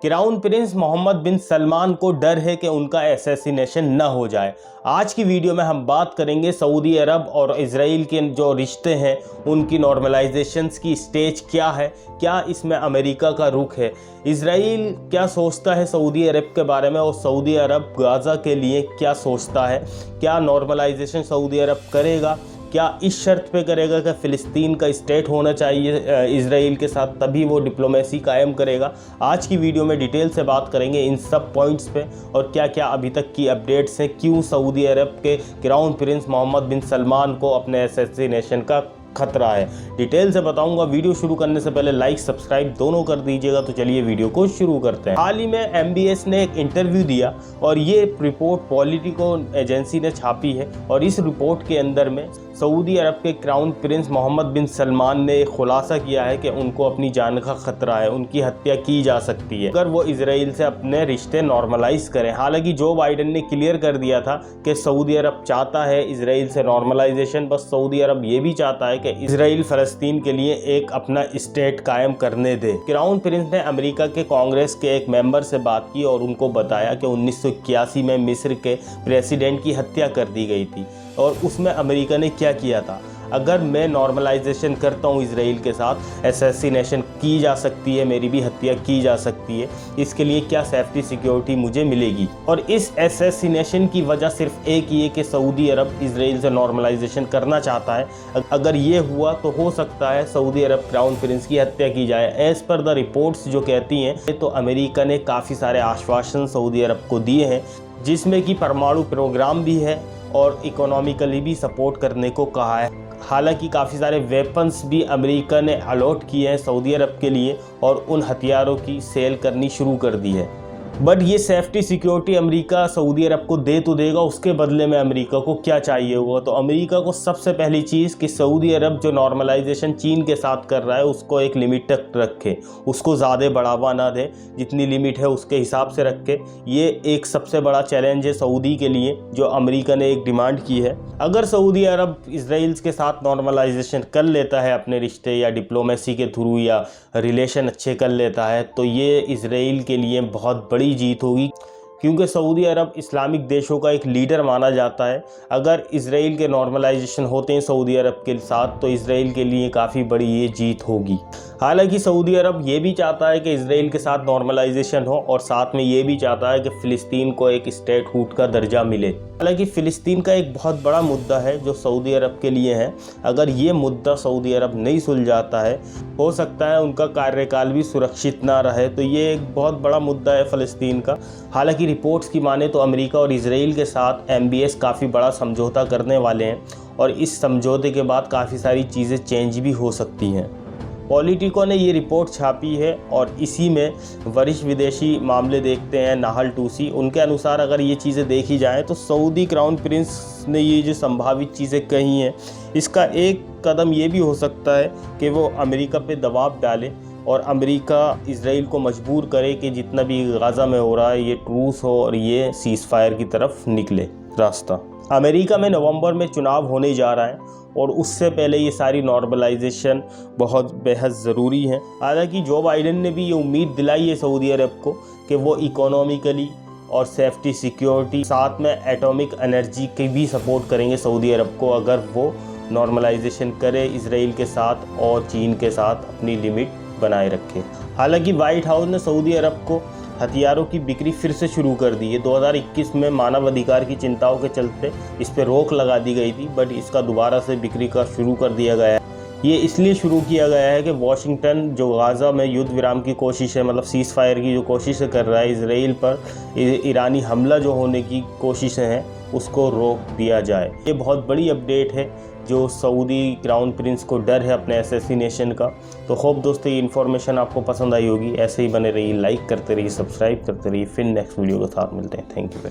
Crown Prince Mohammad बिन सलमान को डर है कि उनका असैसिनेशन न हो जाए। आज की वीडियो में हम बात करेंगे सऊदी अरब और इजराइल के जो रिश्ते हैं उनकी नॉर्मलाइजेशंस की स्टेज क्या है, क्या इसमें अमेरिका का रुख है, इजराइल क्या सोचता है सऊदी अरब के बारे में और सऊदी अरब गाज़ा के लिए क्या सोचता है, क्या नॉर्मलाइजेशन सऊदी अरब करेगा, क्या इस शर्त पे करेगा कि फ़िलिस्तीन का स्टेट होना चाहिए इजराइल के साथ, तभी वो डिप्लोमेसी कायम करेगा। आज की वीडियो में डिटेल से बात करेंगे इन सब पॉइंट्स पे और क्या क्या अभी तक की अपडेट्स हैं, क्यों सऊदी अरब के क्राउन प्रिंस मोहम्मद बिन सलमान को अपने असैसिनेशन का खतरा है। डिटेल से बताऊंगा। वीडियो शुरू करने से पहले लाइक सब्सक्राइब दोनों कर दीजिएगा। तो चलिए वीडियो को शुरू करते हैं। हाल ही में MBS ने एक इंटरव्यू दिया और ये रिपोर्ट पॉलिटिको एजेंसी ने छापी है और इस रिपोर्ट के अंदर में सऊदी अरब के क्राउन प्रिंस मोहम्मद बिन सलमान ने एक खुलासा किया है कि उनको अपनी जान का खतरा है, उनकी हत्या की जा सकती है अगर वो इजराइल से अपने रिश्ते नॉर्मलाइज करें। हालांकि जो बाइडेन ने क्लियर कर दिया था कि सऊदी अरब चाहता है इजराइल से नॉर्मलाइजेशन, बस सऊदी अरब ये भी चाहता है कि इजराइल फ़लस्तीन के लिए एक अपना स्टेट कायम करने दे। क्राउन प्रिंस ने अमेरिका के कांग्रेस के एक मेंबर से बात की और उनको बताया कि 1981 में मिस्र के प्रेसिडेंट की हत्या कर दी गई थी और उसमें अमेरिका ने क्या किया था। अगर मैं नॉर्मलाइजेशन करता हूँ इजराइल के साथ, असैसिनेशन की जा सकती है, मेरी भी हत्या की जा सकती है, इसके लिए क्या सेफ्टी सिक्योरिटी मुझे मिलेगी। और इस असैसिनेशन की वजह सिर्फ एक ही है कि सऊदी अरब इजराइल से नॉर्मलाइजेशन करना चाहता है। अगर ये हुआ तो हो सकता है सऊदी अरब क्राउन प्रिंस की हत्या की जाए। एज़ पर द रिपोर्ट्स जो कहती हैं तो अमेरिका ने काफ़ी सारे आश्वासन सऊदी अरब को दिए हैं, जिसमें कि परमाणु प्रोग्राम भी है और इकोनॉमिकली भी सपोर्ट करने को कहा है। हालांकि काफ़ी सारे वेपन्स भी अमेरिका ने अलॉट किए हैं सऊदी अरब के लिए और उन हथियारों की सेल करनी शुरू कर दी है। बट ये सेफ्टी सिक्योरिटी अमेरिका सऊदी अरब को दे तो देगा, उसके बदले में अमेरिका को क्या चाहिए होगा। तो अमेरिका को सबसे पहली चीज़ कि सऊदी अरब जो नॉर्मलाइजेशन चीन के साथ कर रहा है उसको एक लिमिट तक रखे, उसको ज़्यादा बढ़ावा ना दे, जितनी लिमिट है उसके हिसाब से रखे। ये एक सबसे बड़ा चैलेंज है सऊदी के लिए जो अमेरिका ने एक डिमांड की है। अगर सऊदी अरब इजराइल के साथ नॉर्मलाइजेशन कर लेता है अपने रिश्ते या डिप्लोमेसी के थ्रू या रिलेशन अच्छे कर लेता है तो ये इजराइल के लिए बहुत बड़ी जीत होगी, क्योंकि सऊदी अरब इस्लामिक देशों का एक लीडर माना जाता है। अगर इजराइल के नॉर्मलाइजेशन होते हैं सऊदी अरब के साथ तो इजराइल के लिए काफ़ी बड़ी ये जीत होगी। हालांकि सऊदी अरब ये भी चाहता है कि इजराइल के साथ नॉर्मलाइजेशन हो और साथ में ये भी चाहता है कि फ़िलिस्तीन को एक स्टेटहुड का दर्जा मिले। हालांकि फ़िलिस्तीन का एक बहुत बड़ा मुद्दा है जो सऊदी अरब के लिए है। अगर ये मुद्दा सऊदी अरब नहीं सुलझाता है, हो सकता है उनका कार्यकाल भी सुरक्षित ना रहे। तो ये एक बहुत बड़ा मुद्दा है फ़लस्तीन का। हालांकि रिपोर्ट्स की माने तो अमेरिका और इजराइल के साथ MBS काफ़ी बड़ा समझौता करने वाले हैं और इस समझौते के बाद काफ़ी सारी चीज़ें चेंज भी हो सकती हैं। पॉलिटिको ने ये रिपोर्ट छापी है और इसी में वरिष्ठ विदेशी मामले देखते हैं नाहल टूसी, उनके अनुसार अगर ये चीज़ें देखी जाएँ तो सऊदी क्राउन प्रिंस ने ये जो संभावित चीज़ें कही हैं, इसका एक कदम ये भी हो सकता है कि वो अमेरिका पे दबाव डाले और अमेरिका इजराइल को मजबूर करे कि जितना भी गाज़ा में हो रहा है ये ट्रूस हो और ये सीज़ फायर की तरफ निकले रास्ता। अमेरिका में नवंबर में चुनाव होने जा रहा है और उससे पहले ये सारी नॉर्मलाइजेशन बहुत बेहद ज़रूरी है। हालांकि जो बाइडेन ने भी ये उम्मीद दिलाई है सऊदी अरब को कि वो इकोनॉमिकली और सेफ्टी सिक्योरिटी साथ में एटॉमिक एनर्जी की भी सपोर्ट करेंगे सऊदी अरब को अगर वो नॉर्मलाइजेशन करे इजराइल के साथ और चीन के साथ अपनी लिमिट बनाए रखे। हालांकि वाइट हाउस ने सऊदी अरब को हथियारों की बिक्री फिर से शुरू कर दी है। 2021 में मानव अधिकार की चिंताओं के चलते इस पर रोक लगा दी गई थी, बट इसका दोबारा से बिक्री का शुरू कर दिया गया है। ये इसलिए शुरू किया गया है कि वॉशिंगटन जो गाज़ा में युद्ध विराम की कोशिश है, मतलब सीज़ फायर की जो कोशिश कर रहा है, इजराइल पर ईरानी हमला जो होने की कोशिशें हैं उसको रोक दिया जाए। ये बहुत बड़ी अपडेट है जो सऊदी क्राउन प्रिंस को डर है अपने असैसिनेशन का। तो होप दोस्तों ये इन्फॉर्मेशन आपको पसंद आई होगी। ऐसे ही बने रहिए, लाइक करते रहिए, सब्सक्राइब करते रहिए। फिर नेक्स्ट वीडियो के साथ मिलते हैं। Thank you.